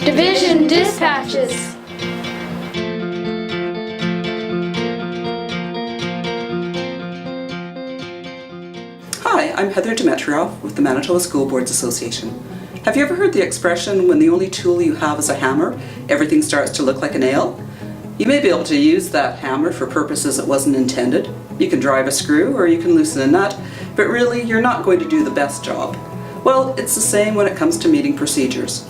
Division dispatches. Hi, I'm Heather Demetrioff with the Manitoba School Boards Association. Have you ever heard the expression, when the only tool you have is a hammer, everything starts to look like a nail? You may be able to use that hammer for purposes it wasn't intended. You can drive a screw or you can loosen a nut, but really you're not going to do the best job. Well, it's the same when it comes to meeting procedures.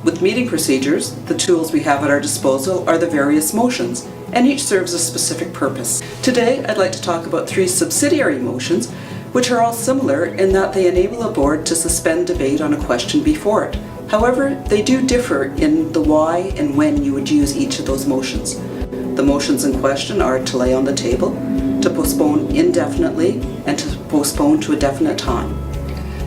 With meeting procedures, the tools we have at our disposal are the various motions, and each serves a specific purpose. Today, I'd like to talk about 3 subsidiary motions, which are all similar in that they enable a board to suspend debate on a question before it. However, they do differ in the why and when you would use each of those motions. The motions in question are to lay on the table, to postpone indefinitely, and to postpone to a definite time.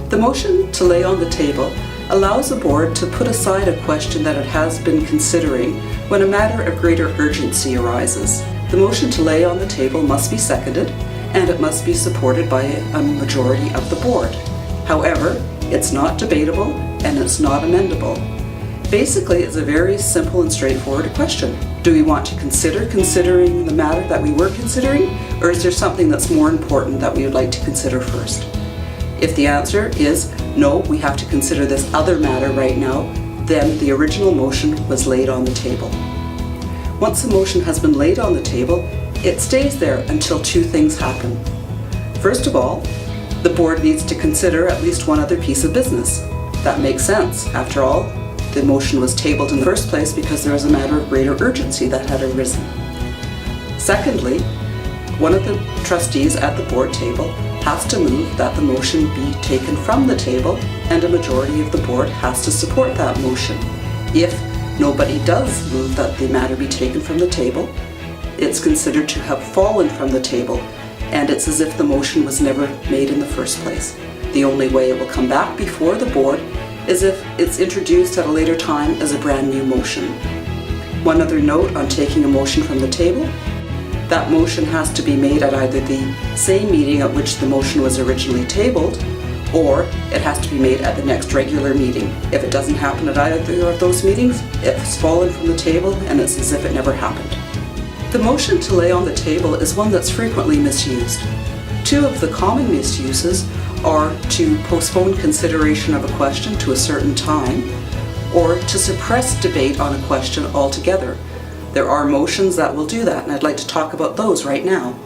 The motion to lay on the table allows the board to put aside a question that it has been considering when a matter of greater urgency arises. The motion to lay on the table must be seconded, and it must be supported by a majority of the board. However, it's not debatable and it's not amendable. Basically, it's a very simple and straightforward question. Do we want to considering the matter that we were considering, or is there something that's more important that we would like to consider first? If the answer is no, we have to consider this other matter right now, then the original motion was laid on the table. Once the motion has been laid on the table, it stays there until 2 things happen. First of all, the board needs to consider at least one other piece of business. That makes sense. After all, the motion was tabled in the first place because there was a matter of greater urgency that had arisen. Secondly, one of the trustees at the board table has to move that the motion be taken from the table, and a majority of the board has to support that motion. If nobody does move that the matter be taken from the table, it's considered to have fallen from the table, and it's as if the motion was never made in the first place. The only way it will come back before the board is if it's introduced at a later time as a brand new motion. One other note on taking a motion from the table: that motion has to be made at either the same meeting at which the motion was originally tabled, or it has to be made at the next regular meeting. If it doesn't happen at either of those meetings, it's fallen from the table and it's as if it never happened. The motion to lay on the table is one that's frequently misused. 2 of the common misuses are to postpone consideration of a question to a certain time, or to suppress debate on a question altogether. There are motions that will do that, and I'd like to talk about those right now.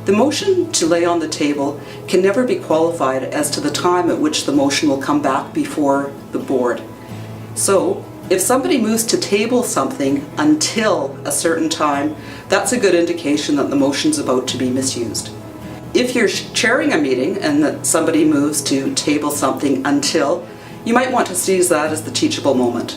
The motion to lay on the table can never be qualified as to the time at which the motion will come back before the board. So, if somebody moves to table something until a certain time, that's a good indication that the motion's about to be misused. If you're chairing a meeting and that somebody moves to table something until, you might want to seize that as the teachable moment.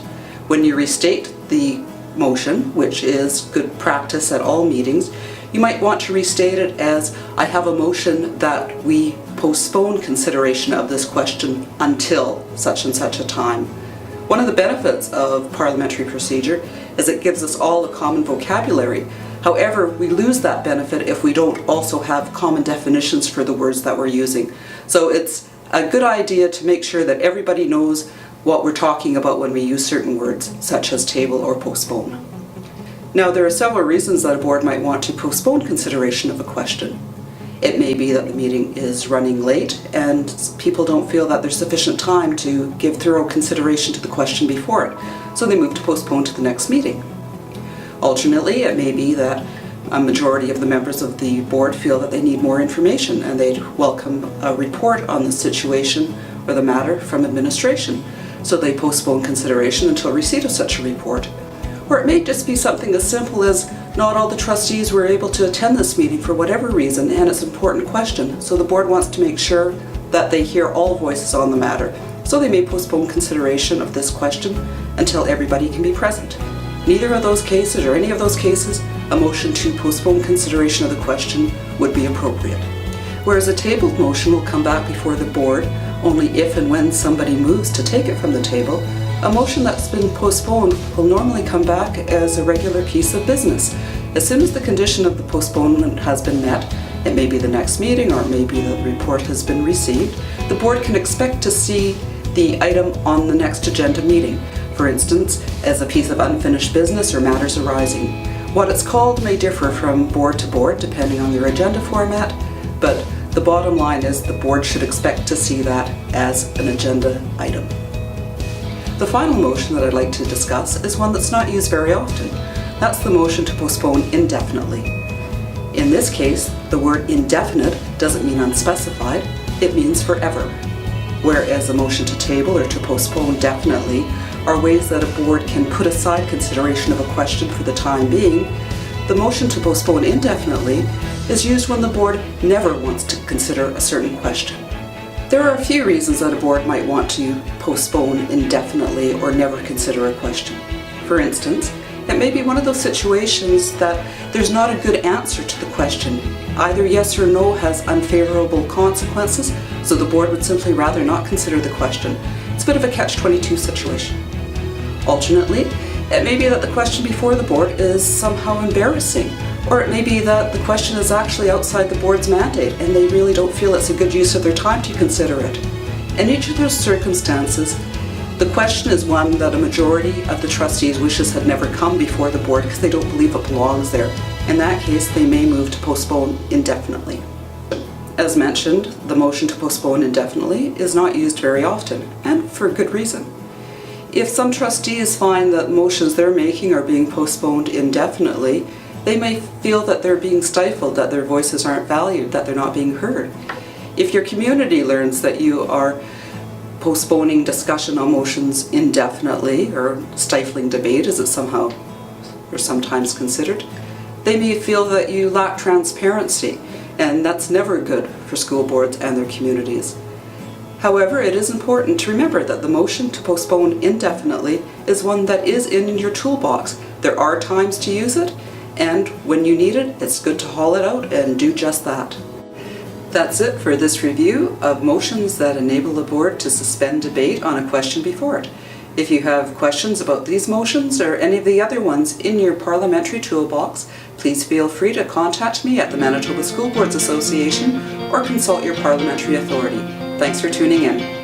When you restate the motion, which is good practice at all meetings, you might want to restate it as, I have a motion that we postpone consideration of this question until such and such a time. One of the benefits of parliamentary procedure is it gives us all a common vocabulary. However, we lose that benefit if we don't also have common definitions for the words that we're using. So it's a good idea to make sure that everybody knows what we're talking about when we use certain words, such as table or postpone. Now, there are several reasons that a board might want to postpone consideration of a question. It may be that the meeting is running late and people don't feel that there's sufficient time to give thorough consideration to the question before it, so they move to postpone to the next meeting. Alternately, it may be that a majority of the members of the board feel that they need more information and they'd welcome a report on the situation or the matter from administration, so they postpone consideration until receipt of such a report. Or it may just be something as simple as not all the trustees were able to attend this meeting for whatever reason, and it's an important question, so the board wants to make sure that they hear all voices on the matter, so they may postpone consideration of this question until everybody can be present. Neither of those cases, or any of those cases, a motion to postpone consideration of the question would be appropriate. Whereas a tabled motion will come back before the board only if and when somebody moves to take it from the table, a motion that's been postponed will normally come back as a regular piece of business. As soon as the condition of the postponement has been met, it may be the next meeting or maybe the report has been received, the board can expect to see the item on the next agenda meeting. for instance, as a piece of unfinished business or matters arising. What it's called may differ from board to board depending on your agenda format, but the bottom line is the board should expect to see that as an agenda item. The final motion that I'd like to discuss is one that's not used very often. That's the motion to postpone indefinitely. In this case, the word indefinite doesn't mean unspecified, it means forever. Whereas a motion to table or to postpone definitely are ways that a board can put aside consideration of a question for the time being, the motion to postpone indefinitely is used when the board never wants to consider a certain question. There are a few reasons that a board might want to postpone indefinitely or never consider a question. For instance, it may be one of those situations that there's not a good answer to the question. Either yes or no has unfavorable consequences, so the board would simply rather not consider the question. It's a bit of a catch-22 situation. Alternately, it may be that the question before the board is somehow embarrassing, or it may be that the question is actually outside the board's mandate and they really don't feel it's a good use of their time to consider it. In each of those circumstances, the question is one that a majority of the trustees' wishes had never come before the board because they don't believe it belongs there. In that case, they may move to postpone indefinitely. As mentioned, the motion to postpone indefinitely is not used very often, and for good reason. If some trustees find that motions they're making are being postponed indefinitely, they may feel that they're being stifled, that their voices aren't valued, that they're not being heard. If your community learns that you are postponing discussion on motions indefinitely, or stifling debate as it's somehow or sometimes considered, they may feel that you lack transparency, and that's never good for school boards and their communities. However, it is important to remember that the motion to postpone indefinitely is one that is in your toolbox. There are times to use it, and when you need it, it's good to haul it out and do just that. That's it for this review of motions that enable the board to suspend debate on a question before it. If you have questions about these motions or any of the other ones in your parliamentary toolbox, please feel free to contact me at the Manitoba School Boards Association or consult your parliamentary authority. Thanks for tuning in.